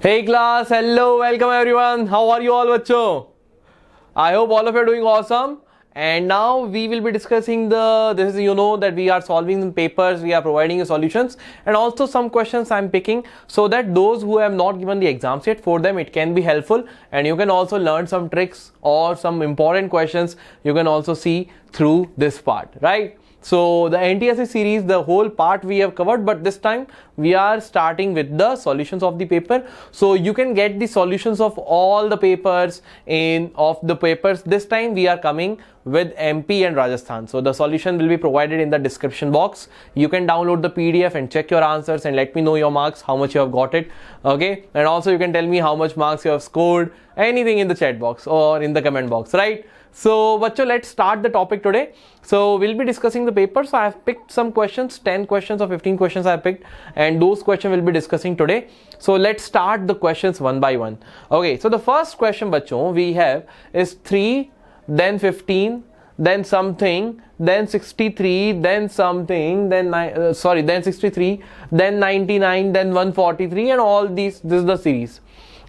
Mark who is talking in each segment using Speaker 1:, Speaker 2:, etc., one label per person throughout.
Speaker 1: Hey class, hello, welcome everyone. How are you all, bachcho? I hope all of you are doing awesome. And now we will be discussing this is, that we are solving papers, we are providing you solutions, and also some questions I'm picking so that those who have not given the exams yet, for them it can be helpful, and you can also learn some tricks or some important questions you can also see through this part, right? So the NTSE series, the whole part we have covered, but this time we are starting with the solutions of the paper. So you can get the solutions of all the papers This time we are coming with MP and Rajasthan. So the solution will be provided in the description box. You can download the PDF and check your answers and let me know your marks, how much you have got it. Okay. And also you can tell me how much marks you have scored, anything in the chat box or in the comment box, right? So, bachcho, let's start the topic today. So, we'll be discussing the paper. So, I have picked some questions, 10 questions or 15 questions I have picked, and those questions we'll be discussing today. So, let's start the questions one by one. Okay, so the first question, bachcho, we have is 3, then 15, then something, then 63, then something, then 63, then 99, then 143, and all these. This is the series.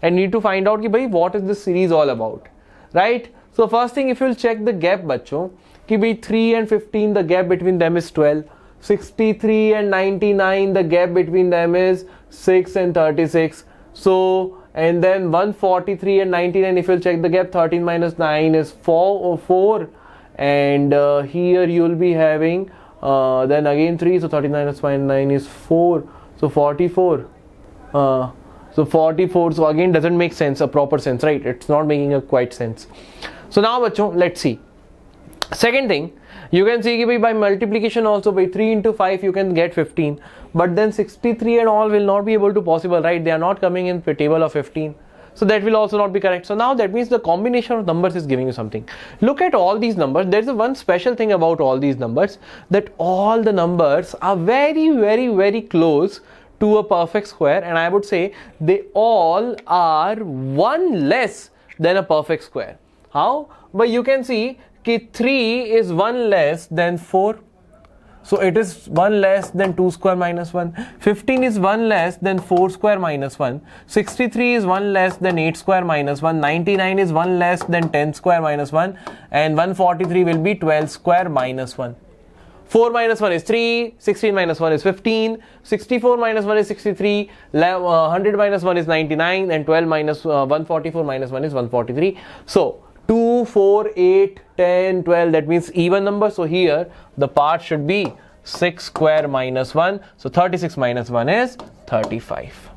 Speaker 1: And need to find out ki bhai, what is this series all about, right? So first thing, if you'll check the gap, bachcho, ki bhai 3 and 15, the gap between them is 12. 63 and 99, the gap between them is 6 and 36. So, and then 143 and 99, if you'll check the gap, 13 minus 9 is 4. And here you'll be having, then again 3, so 39 minus 9 is 4. So 44. So 44, so again doesn't make sense, a proper sense, right? It's not making a quite sense. So now, bachcho, let's see. Second thing, you can see that by multiplication also, by 3 into 5 you can get 15. But then 63 and all will not be able to possible, right? They are not coming in the table of 15. So that will also not be correct. So now that means the combination of numbers is giving you something. Look at all these numbers. There's one special thing about all these numbers, that all the numbers are very, very, very close to a perfect square, and I would say they all are one less than a perfect square. How? But you can see that 3 is 1 less than 4. So it is 1 less than 2 square minus 1. 15 is 1 less than 4 square minus 1. 63 is 1 less than 8 square minus 1. 99 is 1 less than 10 square minus 1. And 143 will be 12 square minus 1. 4 minus 1 is 3, 16 minus 1 is 15, 64 minus 1 is 63, 100 minus 1 is 99, and 12 minus 144 minus 1 is 143. So 2, 4, 8, 10, 12, that means even number. So here the part should be 6 square minus 1. So 36 minus 1 is 35.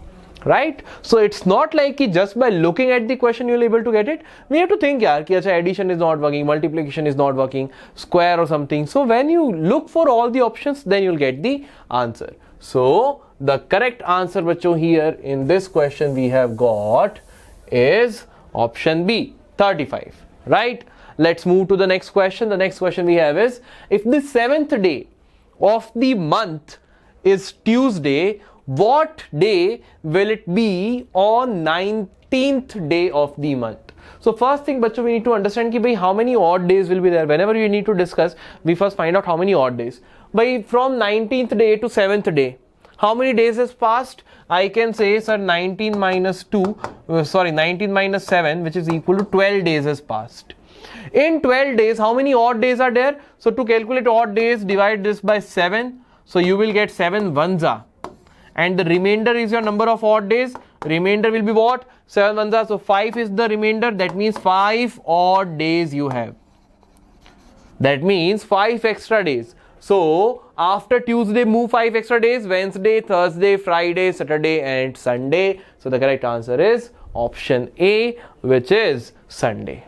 Speaker 1: Right? So it's not like just by looking at the question you'll able to get it. We have to think, yaar, ki acha, addition is not working, multiplication is not working, square or something. So when you look for all the options, then you'll get the answer. So the correct answer, bachcho, here in this question we have got is option B, 35. Right? Let's move to the next question. The next question we have is, if the 7th day of the month is Tuesday, what day will it be on 19th day of the month? So first thing, bachcho, we need to understand ki bhai how many odd days will be there. Whenever you need to discuss, we first find out how many odd days. By from 19th day to 7th day, how many days has passed? I can say, sir, 19 minus 7, which is equal to 12 days has passed. In 12 days, how many odd days are there? So to calculate odd days, divide this by 7. So you will get 7 ones. And the remainder is your number of odd days. Remainder will be what? 7 ones. So 5 is the remainder. That means 5 odd days you have. That means 5 extra days. So after Tuesday, move 5 extra days. Wednesday, Thursday, Friday, Saturday and Sunday. So the correct answer is option A, which is Sunday.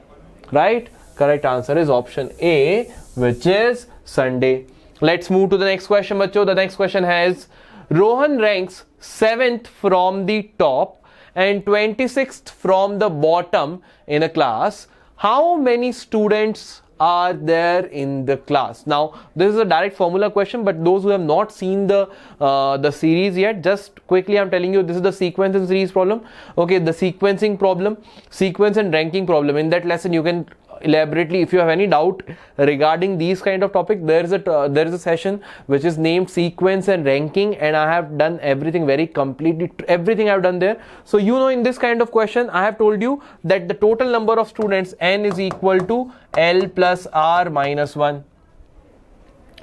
Speaker 1: Right? Correct answer is option A, which is Sunday. Let's move to the next question, bachcho. The next question has, Rohan ranks 7th from the top and 26th from the bottom in a class. How many students are there in the class? Now, this is a direct formula question, but those who have not seen the series yet, just quickly I'm telling you, this is the sequence and series problem. Okay, the sequencing problem, sequence and ranking problem. In that lesson, you can elaborately. If you have any doubt regarding these kind of topic, there is a session which is named sequence and ranking, and I have done everything very completely, everything I have done there. So you know, in this kind of question I have told you that the total number of students n is equal to L plus R minus 1,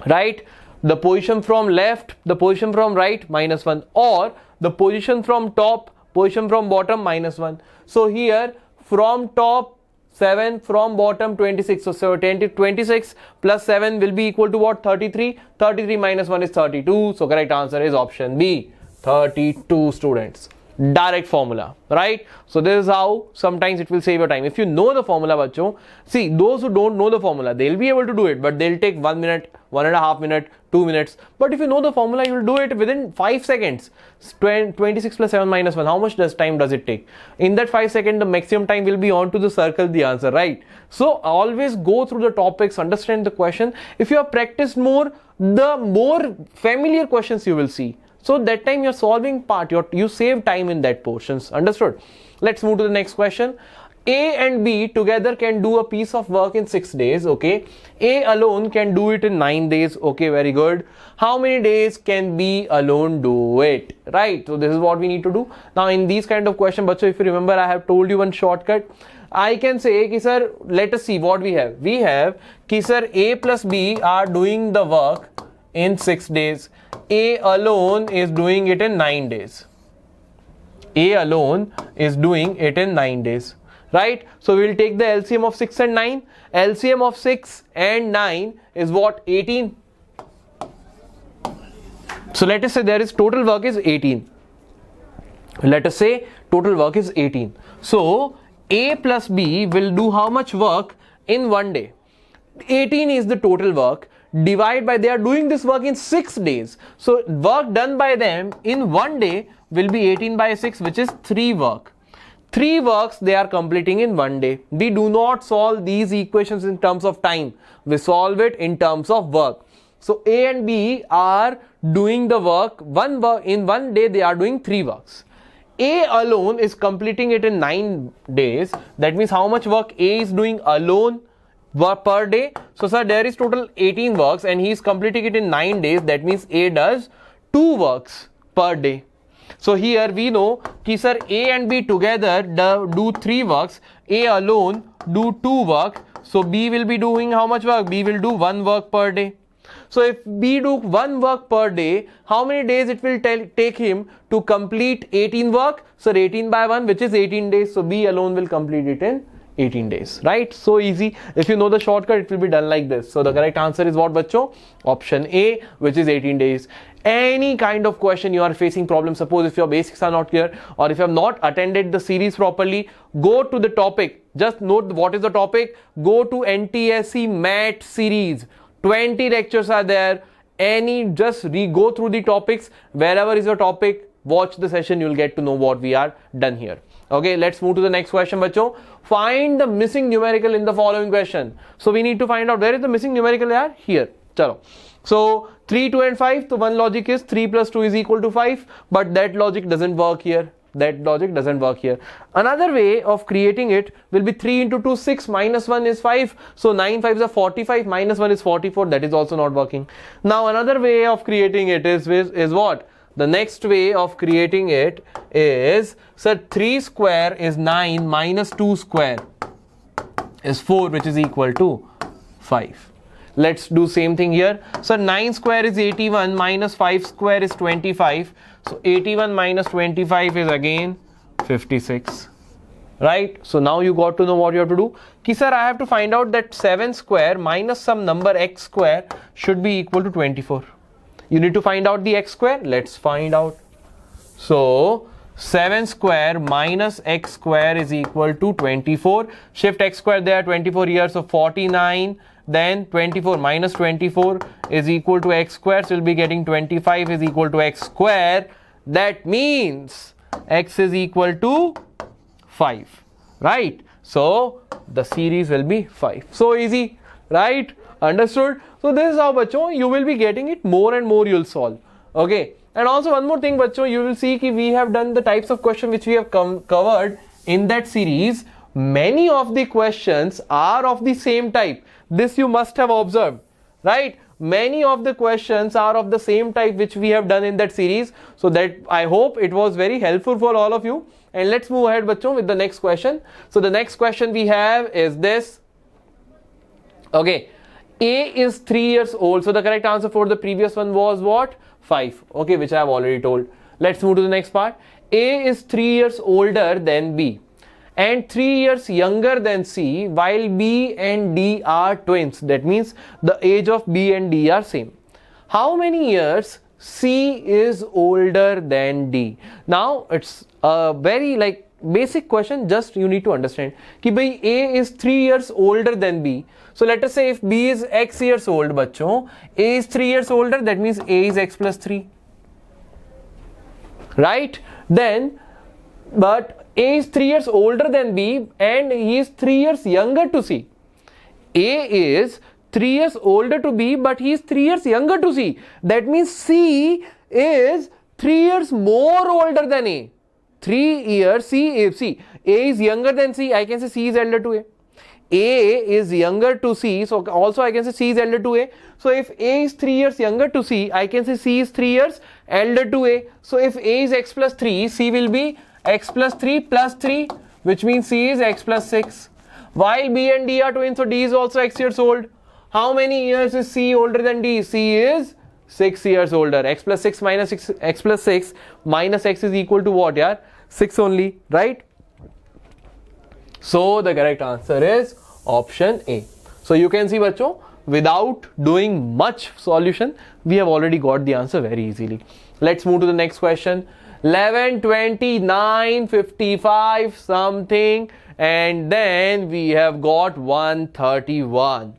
Speaker 1: right? The position from left, the position from right, minus 1, or the position from top, position from bottom, minus 1. So here from top 7, from bottom 26, so 26 plus 7 will be equal to what? 33. 33 minus 1 is 32. So correct answer is option B, 32 students. Direct formula, right? So this is how sometimes it will save your time. If you know the formula, bacho, see, those who don't know the formula, they'll be able to do it, but they'll take 1 minute, 1.5 minutes, 2 minutes. But if you know the formula, you will do it within 5 seconds. 26 plus 7 minus 1, how much time does it take? In that 5 seconds, the maximum time will be on to the circle the answer, right? So always go through the topics, understand the question. If you have practiced more, the more familiar questions you will see. So that time you're solving part, you save time in that portions. Understood? Let's move to the next question. A and B together can do a piece of work in 6 days. Okay. A alone can do it in 9 days. Okay, very good. How many days can B alone do it? Right. So this is what we need to do. Now in these kind of question, but so if you remember, I have told you one shortcut. I can say, ki sir, let us see what we have. We have, ki sir, A plus B are doing the work in 6 days. A alone is doing it in 9 days. A alone is doing it in 9 days, right? So we will take the LCM of 6 and 9. LCM of 6 and 9 is what? 18. So let us say there is total work is 18. Let us say total work is 18. So A plus B will do how much work in 1 day? 18 is the total work. Divide by, they are doing this work in 6 days. So work done by them in 1 day will be 18 by 6, which is 3 work. 3 works they are completing in 1 day. We do not solve these equations in terms of time. We solve it in terms of work. So A and B are doing the work, in 1 day they are doing 3 works. A alone is completing it in 9 days. That means how much work A is doing alone per day? So sir, there is total 18 works and he is completing it in 9 days. That means A does 2 works per day. So here we know ki sir, A and B together do 3 works, A alone do 2 work. So B will be doing how much work? B will do 1 work per day. So if B do 1 work per day, how many days it will take him to complete 18 work? So 18 by 1, which is 18 days. So B alone will complete it in 18 days, right? So easy. If you know the shortcut, it will be done like this. So the correct answer is what, bacho? Option A, which is 18 days. Any kind of question you are facing problem, suppose if your basics are not clear or if you have not attended the series properly, go to the topic. Just note what is the topic. Go to NTSE MAT series. 20 lectures are there. Just go through the topics. Wherever is your topic, watch the session. You'll get to know what we are done here. Okay, let's move to the next question, bacho. Find the missing numerical in the following question. So we need to find out where is the missing numerical here. Chalo. So 3, 2 and 5. So one logic is 3 plus 2 is equal to 5. But that logic doesn't work here. That logic doesn't work here. Another way of creating it will be 3 into 2, 6 minus 1 is 5. So 9 5s are 45, minus 1 is 44. That is also not working. Now another way of creating it is what? The next way of creating it is, sir, 3 square is 9 minus 2 square is 4, which is equal to 5. Let's do same thing here. So 9 square is 81 minus 5 square is 25. So 81 minus 25 is again 56. Right? So now you got to know what you have to do. Ki sir, I have to find out that 7 square minus some number x square should be equal to 24. You need to find out the x square. Let's find out. So 7 square minus x square is equal to 24. Shift x square there, 24 here. So 49. Then 24 minus 24 is equal to x square. So we'll be getting 25 is equal to x square. That means x is equal to 5. Right? So the series will be 5. So easy. Right? Understood? So this is how, bacho, you will be getting it more and more you'll solve. Okay. And also one more thing, bacho, you will see that we have done the types of question which we have covered in that series. many of the questions are of the same type. This you must have observed, right? Many of the questions are of the same type which we have done in that series. So that I hope it was very helpful for all of you. And let's move ahead, bachcho, with the next question. So the next question we have is this. Okay, A is 3 years old. So the correct answer for the previous one was what? 5. Okay, which I have already told. Let's move to the next part. A is 3 years older than B and 3 years younger than C, while B and D are twins. That means the age of B and D are same. How many years C is older than D? Now it's a very basic question, just you need to understand कि भाई A is 3 years older than B. So let us say if B is X years old, बच्चों, A is 3 years older, that means A is X plus 3. Right? Then, but A is 3 years older than B and he is 3 years younger to C. A is 3 years older to B, but he is 3 years younger to C. That means C is 3 years more older than A. 3 years, C, A is younger than C, I can say C is elder to A. A is younger to C, so also I can say C is elder to A. So if A is 3 years younger to C, I can say C is 3 years elder to A. So if A is X plus 3, C will be X plus 3 plus 3, which means C is X plus 6. While B and D are twins, so D is also X years old. How many years is C older than D? C is 6 years older. X plus 6 minus 6, X plus 6 minus X is equal to what, yeah? 6 only, right? So the correct answer is option A. So you can see, bachcho, without doing much solution, we have already got the answer very easily. Let's move to the next question. 11, 29, 55 something, and then we have got 131.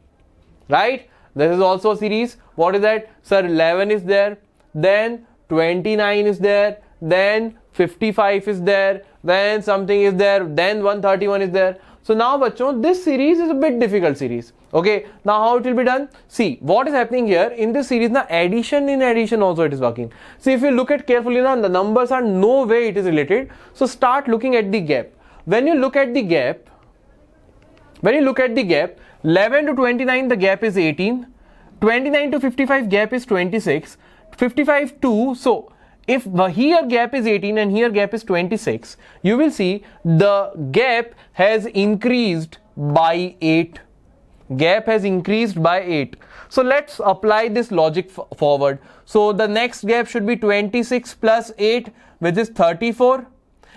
Speaker 1: Right? This is also a series. What is that? Sir, 11 is there, then 29 is there, then 55 is there, then something is there, then 131 is there. So now, bachcho, this series is a bit difficult series. Okay, now how it will be done? See, what is happening here in this series, now addition in addition also it is working. See, if you look at carefully now, the numbers are no way it is related. So start looking at the gap. When you look at the gap, 11 to 29 the gap is 18, 29 to 55 gap is 26, 55 to, so if here gap is 18 and here gap is 26, you will see the gap has increased by 8. Gap has increased by 8. So let's apply this logic forward. So the next gap should be 26 plus 8, which is 34.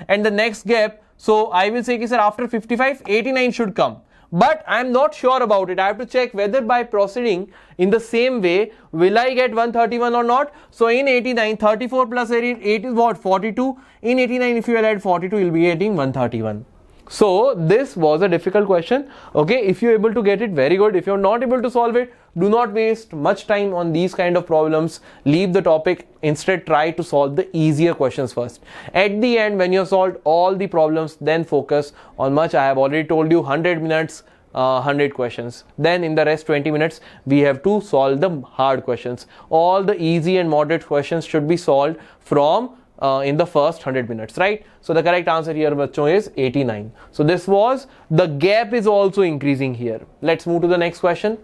Speaker 1: And the next gap, so I will say, sir, after 55, 89 should come. But I am not sure about it. I have to check whether by proceeding in the same way, will I get 131 or not. So in 89, 34 plus 8 is what? 42. In 89, if you will add 42, you will be getting 131. So this was a difficult question. Okay, if you're able to get it, very good. If you're not able to solve it, do not waste much time on these kind of problems. Leave the topic. Instead, try to solve the easier questions first. At the end, when you have solved all the problems, then focus on much. I have already told you 100 minutes, 100 questions. Then in the rest 20 minutes, we have to solve the hard questions. All the easy and moderate questions should be solved from in the first 100 minutes, right? So the correct answer here, bachcho, is 89. So this was, the gap is also increasing here. Let's move to the next question.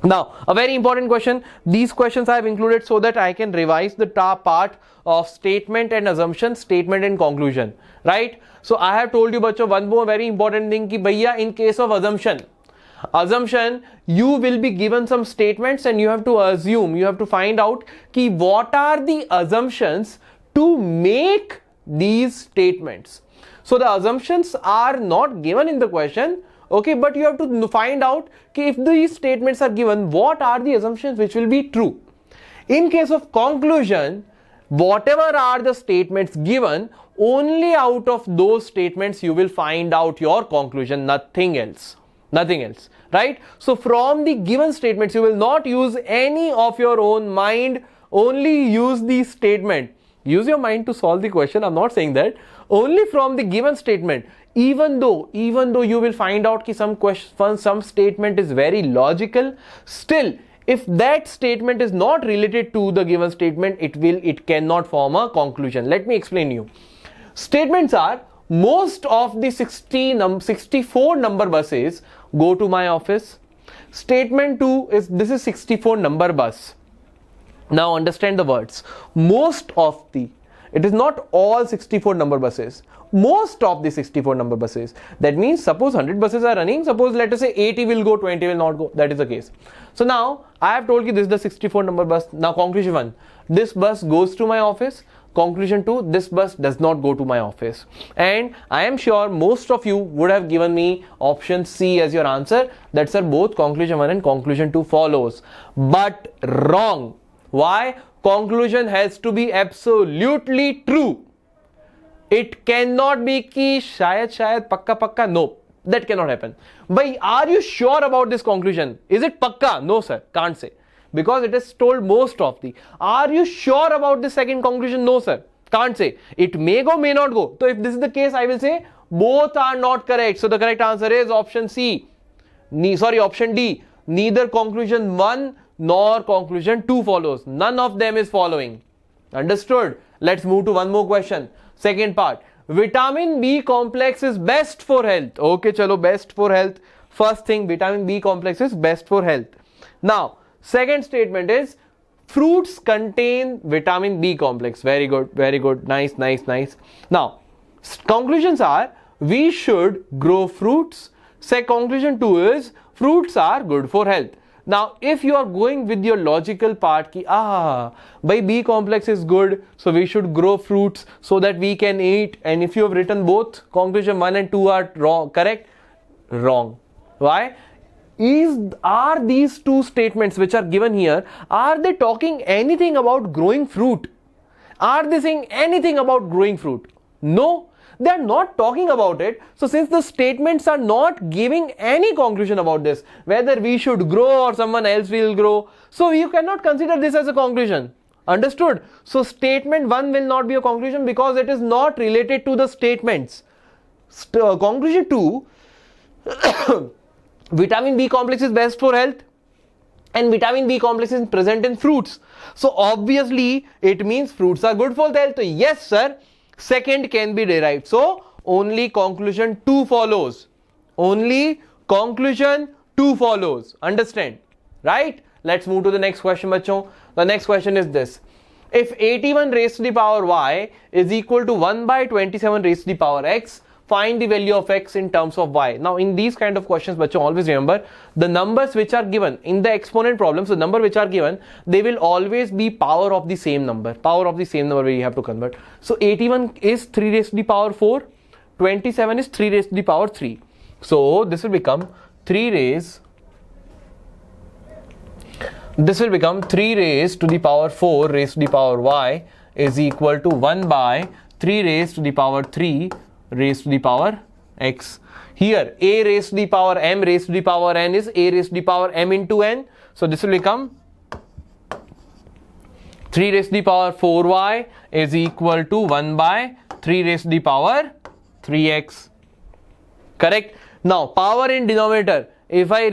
Speaker 1: Now, a very important question. These questions I have included so that I can revise the part of statement and assumption, statement and conclusion, right? So I have told you, bachcho, one more very important thing, ki bhaiya, in case of assumption, you will be given some statements and you have to assume, you have to find out ki what are the assumptions to make these statements. So the assumptions are not given in the question, okay, but you have to find out if these statements are given, what are the assumptions which will be true. In case of conclusion, whatever are the statements given, only out of those statements you will find out your conclusion, nothing else, right? So from the given statements, you will not use any of your own mind, only use the statement. Use your mind to solve the question, I'm not saying that. Only from the given statement, even though you will find out that some statement is very logical, still if that statement is not related to the given statement, it cannot form a conclusion. Let me explain you. Statements are most of the 64 number buses go to my office. Statement 2 is, this is 64 number bus. Now understand the words. Most of the, it is not all 64 number buses. Most of the 64 number buses. That means suppose 100 buses are running. Suppose let us say 80 will go, 20 will not go. That is the case. So now I have told you this is the 64 number bus. Now conclusion 1. This bus goes to my office. Conclusion 2. This bus does not go to my office. And I am sure most of you would have given me option C as your answer. That sir, both conclusion 1 and conclusion 2 follows. But wrong. Why? Conclusion has to be absolutely true. It cannot be ki shayad pakka. No, that cannot happen. But are you sure about this conclusion? Is it pakka? No sir, can't say. Because it is told most of the. Are you sure about the second conclusion? No sir, can't say. It may go, may not go. So if this is the case, I will say both are not correct. So the correct answer is option C. Option D. Neither conclusion 1 nor conclusion 2 follows. None of them is following. Understood? Let's move to one more question. Second part. Vitamin B complex is best for health. Okay, chalo, best for health. First thing, vitamin B complex is best for health. Now, second statement is fruits contain vitamin B complex. Very good, very good. Nice. Now, conclusions are we should grow fruits. Conclusion 2 is fruits are good for health. Now, if you are going with your logical part ki, by B complex is good, so we should grow fruits so that we can eat. And if you have written both, conclusion 1 and 2 are wrong, correct? Wrong. Why? Are these two statements which are given here, are they talking anything about growing fruit? Are they saying anything about growing fruit? No. They are not talking about it. So since the statements are not giving any conclusion about this, whether we should grow or someone else will grow, so you cannot consider this as a conclusion. Understood? So statement 1 will not be a conclusion because it is not related to the statements. Conclusion 2, vitamin B complex is best for health and vitamin B complex is present in fruits. So obviously it means fruits are good for health. So yes sir. Second can be derived. So only conclusion 2 follows. Only conclusion 2 follows. Understand? Right? Let's move to the next question, bachon. The next question is this. If 81 raised to the power y is equal to 1 by 27 raised to the power x, find the value of x in terms of y. Now in these kind of questions, bachon, always remember the numbers which are given in the exponent problems, the number which are given, they will always be power of the same number. Power of the same number we have to convert. So 81 is 3 raised to the power 4, 27 is 3 raised to the power 3. So this will become 3 raised to the power 4 raised to the power y is equal to 1 by 3 raised to the power 3 raised to the power x. Here a raised to the power m raised to the power n is a raised to the power m into n. So this will become 3 raised to the power 4y is equal to 1 by 3 raised to the power 3x. Correct? Now power in denominator, if I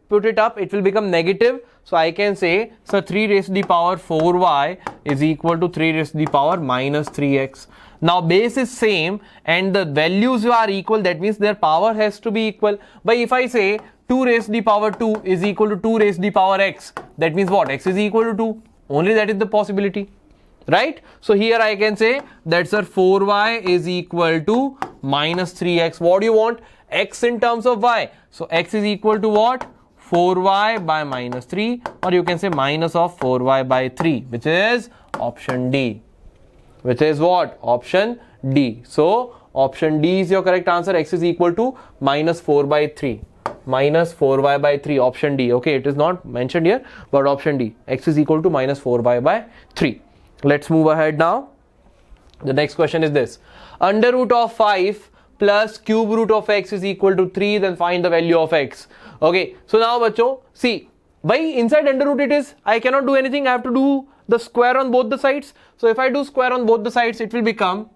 Speaker 1: put it up, it will become negative. So I can say, so 3 raised to the power 4y is equal to 3 raised to the power minus 3x. Now base is same and the values are equal, that means their power has to be equal. But if I say 2 raised to the power 2 is equal to 2 raised to the power x, that means what? X is equal to 2. Only that is the possibility. Right? So here I can say that sir 4y is equal to minus 3x. What do you want? X in terms of y. So x is equal to what? 4y by minus 3, or you can say minus of 4y by 3, which is option D. Which is what? Option D. So option D is your correct answer. X is equal to minus 4 by 3. Minus 4y by 3. Option D. Okay, it is not mentioned here, but option D. X is equal to minus 4y by 3. Let's move ahead now. The next question is this. Under root of 5 plus cube root of x is equal to 3, then find the value of x. Okay, so now bacho, see, by inside under root it is, I cannot do anything, I have to do the square on both the sides. So if I do square on both the sides, it will become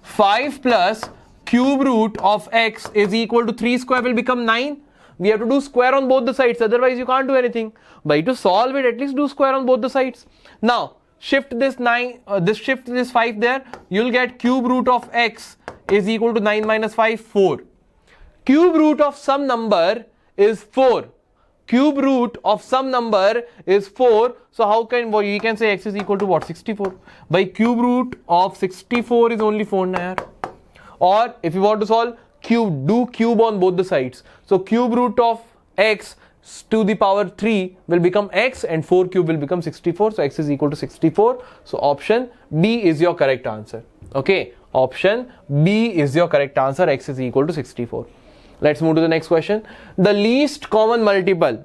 Speaker 1: 5 plus cube root of x is equal to 3 square will become 9. We have to do square on both the sides, otherwise you can't do anything. But to solve it, at least do square on both the sides. Now, shift this 9, shift this 5 there, you'll get cube root of x is equal to 9 minus 5, 4. Cube root of some number is 4. Cube root of some number is 4. So how can we can say x is equal to what? 64. By cube root of 64 is only 4 na yaar. Or if you want to solve cube, do cube on both the sides. So cube root of x to the power 3 will become x and 4 cube will become 64. So x is equal to 64. So option B is your correct answer. Okay, option B is your correct answer. X is equal to 64. Let's move to the next question. The least common multiple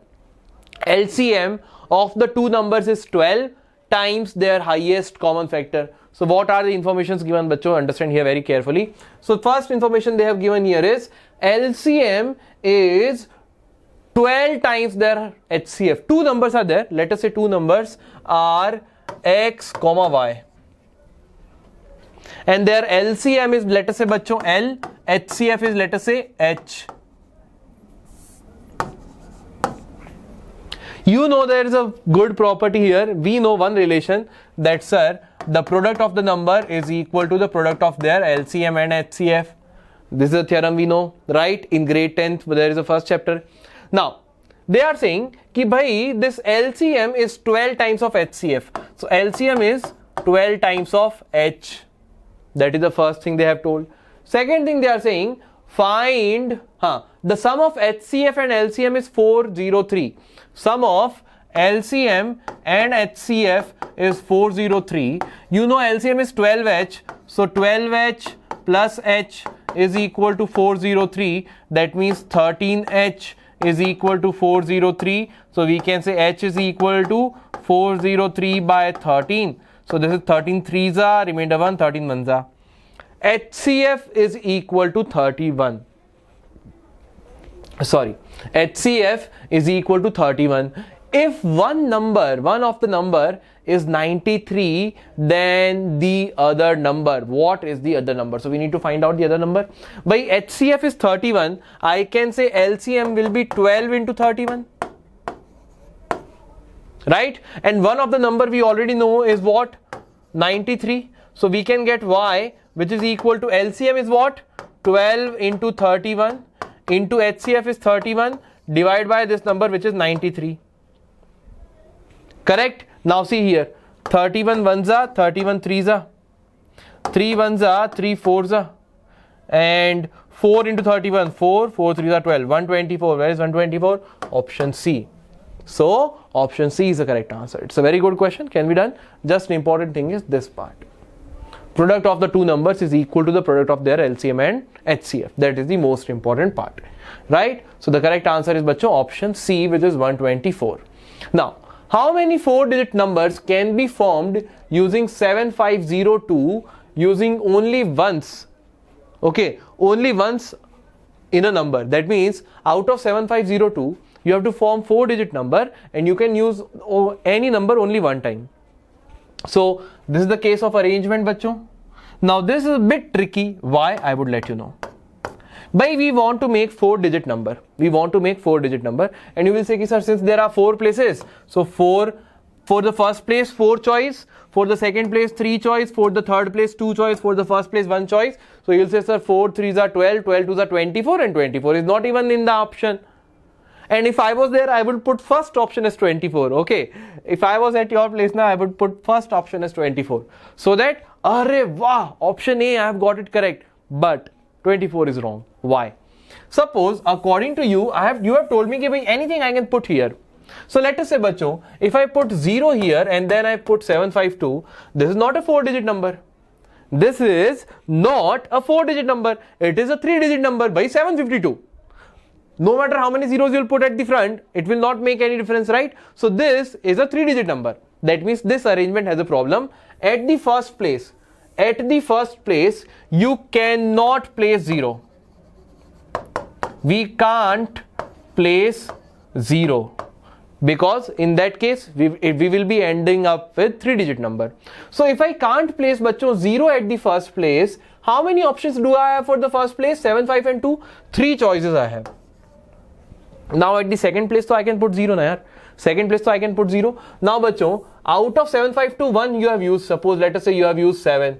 Speaker 1: LCM of the two numbers is 12 times their highest common factor. So what are the informations given, bachcho? Understand here very carefully. So first information they have given here is LCM is 12 times their HCF. Two numbers are there. Let us say two numbers are x comma y. And their LCM is, let us say bachcho, L. HCF is, let us say, H. You know there is a good property here. We know one relation that, sir, the product of the number is equal to the product of their LCM and HCF. This is a theorem we know, right? In grade 10th, there is a first chapter. Now, they are saying कि भाई this LCM is 12 times of HCF. So LCM is 12 times of H. That is the first thing they have told. Second thing they are saying, find the sum of HCF and LCM is 403. Sum of LCM and HCF is 403. You know LCM is 12H. So 12H plus H is equal to 403. That means 13H is equal to 403. So we can say H is equal to 403 by 13. So this is 13 threes are, remainder 1, 13 ones are. HCF is equal to 31. Sorry, HCF is equal to 31. If one of the number is 93, then the other number, what is the other number? So we need to find out the other number. By HCF is 31, I can say LCM will be 12 into 31. Right? And one of the number we already know is what? 93. So we can get Y, which is equal to LCM is what? 12 into 31 into HCF is 31 divided by this number, which is 93. Correct? Now see here, 31 ones are, 31 threes are, 3 ones are, 3 fours are, and 4 into 31, 4 threes are 12, 124. Where is 124? Option C. So option C is the correct answer. It's a very good question, can be done. Just an important thing is this part. Product of the two numbers is equal to the product of their LCM and HCF. That is the most important part, right? So the correct answer is bachcho option C, which is 124. Now, how many 4-digit numbers can be formed using 7502 using only once? Okay, only once in a number. That means out of 7502, you have to form 4-digit number and you can use any number only one time. So this is the case of arrangement, bachcho. Now this is a bit tricky. Why? I would let you know. By we want to make 4-digit number. We want to make 4-digit number, and you will say, sir, since there are 4 places, so 4 for the first place 4 choice, for the second place 3 choice, for the third place 2 choice, for the first place 1 choice. So you'll say, sir, 4 3s are 12, 12 2s are 24, and 24 is not even in the option. And if I was there, I would put first option as 24. Okay, if I was at your place now, I would put first option as 24, so that arre wow, option A, I have got it correct, but 24 is wrong. Why? Suppose according to you, you have told me कि भाई anything I can put here. So let us say बच्चों, if I put 0 here and then I put 752, this is not a 4-digit number. This is not a 4-digit number. It is a 3-digit number by 752. No matter how many zeros you will put at the front, it will not make any difference, right? So this is a 3-digit number. That means this arrangement has a problem. At the first place, you cannot place 0. We can't place 0 because in that case we will be ending up with 3-digit number. So if I can't place bachcho 0 at the first place, how many options do I have for the first place? 7, 5 and 2. 3 choices I have. Now at the second place, so I can put 0 na yaar. second place so I can put 0. Now बच्चों, out of 7521 you have used, suppose let us say you have used 7.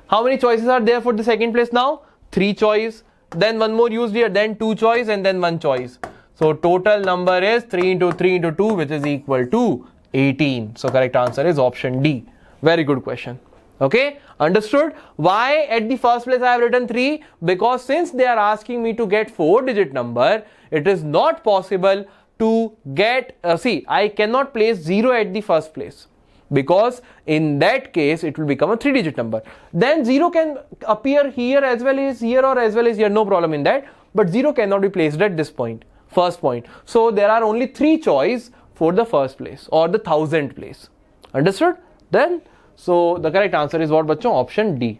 Speaker 1: How many choices are there for the second place now? 3 choice, then one more used here, then 2 choice, and then 1 choice. So total number is 3 into 3 into 2, which is equal to 18. So correct answer is option D. Very good question. Okay, understood? Why at the first place I have written 3? Because since they are asking me to get 4-digit number, it is not possible to get, I cannot place 0 at the first place. Because in that case, it will become a 3-digit number. Then 0 can appear here as well as here or as well as here, no problem in that. But 0 cannot be placed at this point, first point. So there are only 3 choice for the first place or the 1000th place. Understood? Then, so the correct answer is what, bachcho? Option D.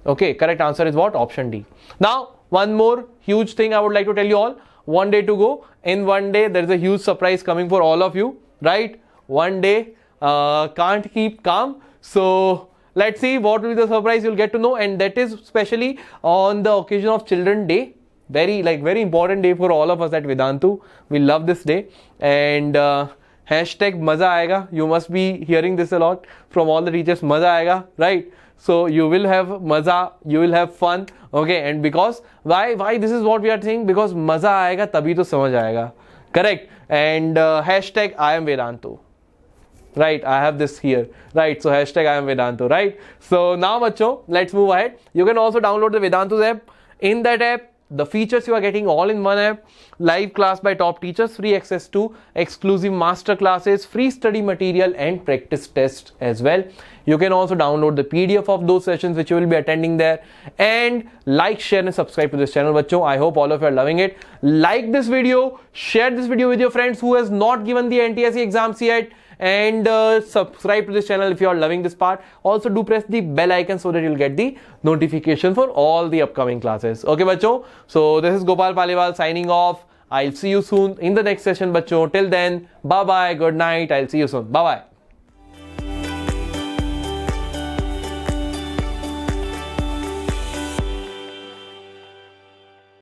Speaker 1: Okay, correct answer is what? Option D. Now, one more huge thing I would like to tell you all. 1 day to go. In 1 day, there is a huge surprise coming for all of you, right? 1 day. Can't keep calm. So let's see what will be the surprise you'll get to know, and that is especially on the occasion of Children's Day. Very important day for all of us at Vedantu. We love this day, and hashtag maza aayega. You must be hearing this a lot from all the teachers. Maza aayega, right? So you will have maza, you will have fun. Okay, and because why this is what we are saying, because maza aayega tabhi to samajh aayega. Correct. And hashtag I am Vedantu. Right, I have this here, right? So hashtag I am Vedantu, right? So now bachcho, let's move ahead. You can also download the Vedantu app. In that app, the features you are getting all in one app: live class by top teachers, free access to exclusive master classes, free study material, and practice tests as well. You can also download the PDF of those sessions which you will be attending there. And like, share and subscribe to this channel, bachcho. I hope all of you are loving it. Like this video, share this video with your friends who has not given the NTSE exams yet, and subscribe to this channel if you are loving this part. Also do press the bell icon so that you'll get the notification for all the upcoming classes. Okay bachcho, so this is Gopal Paliwal signing off. I'll see you soon in the next session bachcho. Till then, bye bye, good night. I'll see you soon. Bye bye.